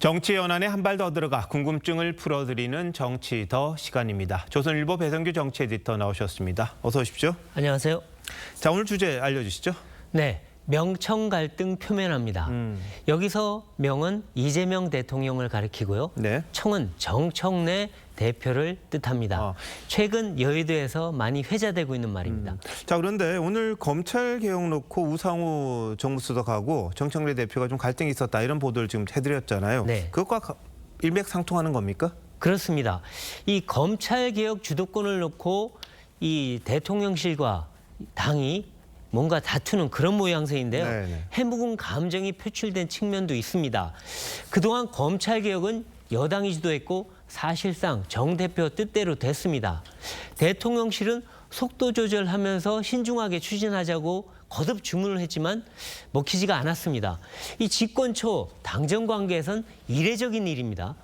정치 연안에 한 발 더 들어가 궁금증을 풀어드리는 정치 더 시간입니다. 조선일보 배성규 정치 에디터 나오셨습니다. 어서 오십시오. 안녕하세요. 자, 오늘 주제 알려주시죠. 네, 명청 갈등 표면합니다. 여기서 명은 이재명 대통령을 가리키고요. 네. 청은 정청래 대표를 뜻합니다. 최근 여의도에서 많이 회자되고 있는 말입니다. 자, 그런데 오늘 검찰 개혁 놓고 우상호 정무수석하고 정청래 대표가 좀 갈등이 있었다 이런 보도를 지금 해드렸잖아요. 네. 그것과 일맥상통하는 겁니까? 그렇습니다. 이 검찰 개혁 주도권을 놓고 이 대통령실과 당이 뭔가 다투는 그런 모양새인데요. 네네. 해묵은 감정이 표출된 측면도 있습니다. 그동안 검찰 개혁은 여당이 주도했고 사실상 정 대표 뜻대로 됐습니다. 대통령실은 속도 조절하면서 신중하게 추진하자고 거듭 주문을 했지만 먹히지가 않았습니다. 이 집권 초 당정 관계에선 이례적인 일입니다.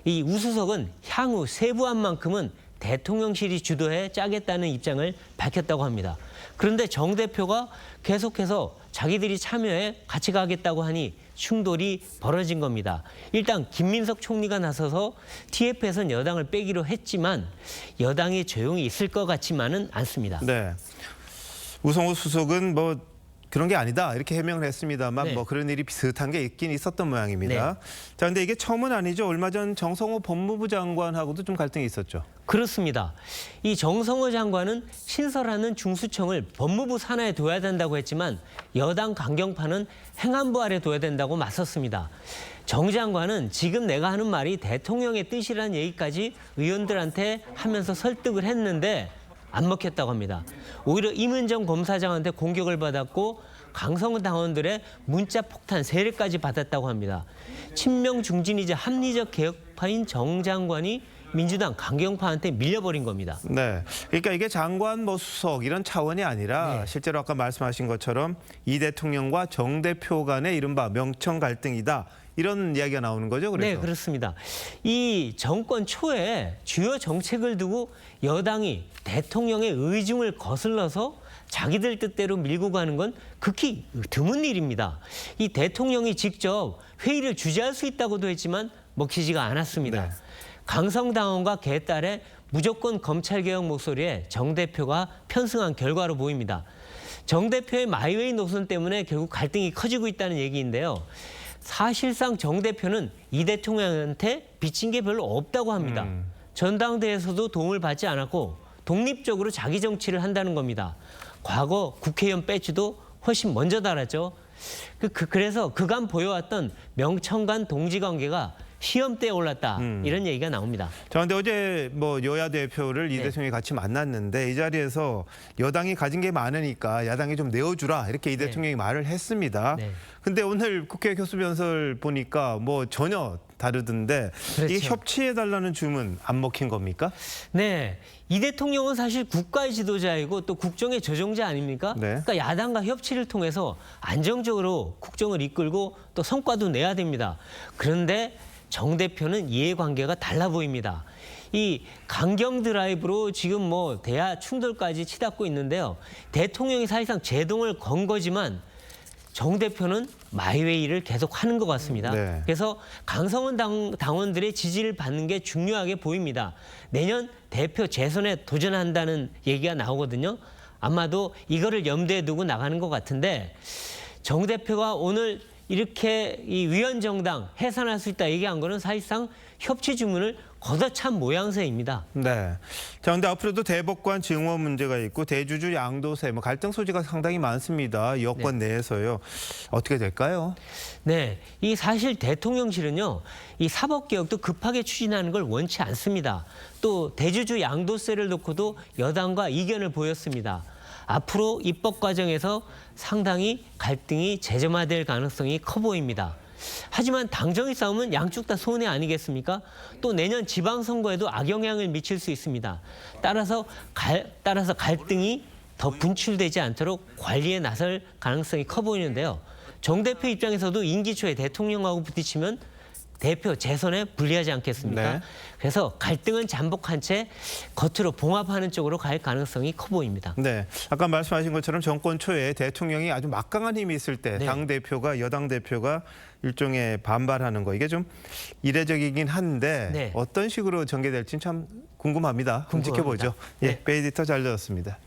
이 우수석은 향후 세부안만큼은 대통령실이 주도해 짜겠다는 입장을 밝혔다고 합니다. 그런데 정 대표가 계속해서 자기들이 참여해 같이 가겠다고 하니 충돌이 벌어진 겁니다. 일단 김민석 총리가 나서서 TF에선 여당을 빼기로 했지만 여당이 조용히 있을 것 같지만은 않습니다. 네. 우상호 수석은 뭐 그런 게 아니다 이렇게 해명을 했습니다만 네. 뭐 그런 일이 비슷한 게 있긴 있었던 모양입니다. 네. 자, 근데 이게 처음은 아니죠. 얼마 전 정성호 법무부 장관하고도 좀 갈등이 있었죠. 그렇습니다. 이 정성호 장관은 신설하는 중수청을 법무부 산하에 둬야 된다고 했지만 여당 강경파는 행안부 아래 둬야 된다고 맞섰습니다. 정 장관은 지금 내가 하는 말이 대통령의 뜻이라는 얘기까지 의원들한테 하면서 설득을 했는데 안 먹혔다고 합니다. 오히려 임은정 검사장한테 공격을 받았고 강성호 당원들의 문자 폭탄 세례까지 받았다고 합니다. 친명 중진이자 합리적 개혁파인 정 장관이 민주당 강경파한테 밀려버린 겁니다. 네, 그러니까 이게 장관 뭐 수석 이런 차원이 아니라 네. 실제로 아까 말씀하신 것처럼 이 대통령과 정 대표 간의 이른바 명청 갈등이다. 이런 이야기가 나오는 거죠, 그래서? 네, 그렇습니다. 이 정권 초에 주요 정책을 두고 여당이 대통령의 의중을 거슬러서 자기들 뜻대로 밀고 가는 건 극히 드문 일입니다. 이 대통령이 직접 회의를 주재할 수 있다고도 했지만 먹히지가 않았습니다. 네. 강성당원과 개딸의 무조건 검찰개혁 목소리에 정 대표가 편승한 결과로 보입니다. 정 대표의 마이웨이 노선 때문에 결국 갈등이 커지고 있다는 얘기인데요. 사실상 정 대표는 이 대통령한테 빚진 게 별로 없다고 합니다. 전당대회에서도 도움을 받지 않았고 독립적으로 자기 정치를 한다는 겁니다. 과거 국회의원 배지도 훨씬 먼저 달았죠. 그래서 그간 보여왔던 명청간 동지관계가 시험대에 올랐다 이런 얘기가 나옵니다. 자, 근데 어제 뭐 여야 대표를 이 네. 대통령이 같이 만났는데 이 자리에서 여당이 가진 게 많으니까 야당이 좀 내어주라 이렇게 이 네. 대통령이 말을 했습니다. 네. 근데 오늘 국회 교수변설 보니까 뭐 전혀 다르던데 그렇죠. 이게 협치해달라는 주문 안 먹힌 겁니까? 네, 이 대통령은 사실 국가의 지도자이고 또 국정의 조정자 아닙니까? 네. 그러니까 야당과 협치를 통해서 안정적으로 국정을 이끌고 또 성과도 내야 됩니다. 그런데 정 대표는 이해관계가 달라 보입니다. 이 강경 드라이브로 지금 뭐 대화 충돌까지 치닫고 있는데요. 대통령이 사실상 제동을 건 거지만 정 대표는 마이웨이를 계속 하는 것 같습니다. 네. 그래서 강성원 당원들의 지지를 받는 게 중요하게 보입니다. 내년 대표 재선에 도전한다는 얘기가 나오거든요. 아마도 이거를 염두에 두고 나가는 것 같은데 정 대표가 오늘 이렇게 이 위헌정당 해산할 수 있다 얘기한 거는 사실상 협치 주문을 걷어찬 모양새입니다. 네. 자, 근데 앞으로도 대법관 증원 문제가 있고 대주주 양도세 뭐 갈등 소지가 상당히 많습니다. 여권 내에서요. 어떻게 될까요? 네, 이 사실 대통령실은요, 이 사법개혁도 급하게 추진하는 걸 원치 않습니다. 또 대주주 양도세를 놓고도 여당과 이견을 보였습니다. 앞으로 입법 과정에서 상당히 갈등이 재점화될 가능성이 커 보입니다. 하지만 당정의 싸움은 양쪽 다 손해 아니겠습니까? 또 내년 지방선거에도 악영향을 미칠 수 있습니다. 따라서 갈등이 더 분출되지 않도록 관리에 나설 가능성이 커 보이는데요. 정 대표 입장에서도 임기 초에 대통령하고 부딪히면 대표 재선에 불리하지 않겠습니까? 네. 그래서 갈등은 잠복한 채 겉으로 봉합하는 쪽으로 갈 가능성이 커 보입니다. 네, 아까 말씀하신 것처럼 정권 초에 대통령이 아주 막강한 힘이 있을 때 네. 당 대표가 여당 대표가 일종의 반발하는 거 이게 좀 이례적이긴 한데 네. 어떤 식으로 전개될지는 참 궁금합니다. 궁금합니다. 지켜보죠. 네. 예, 베이디터 잘 들었습니다.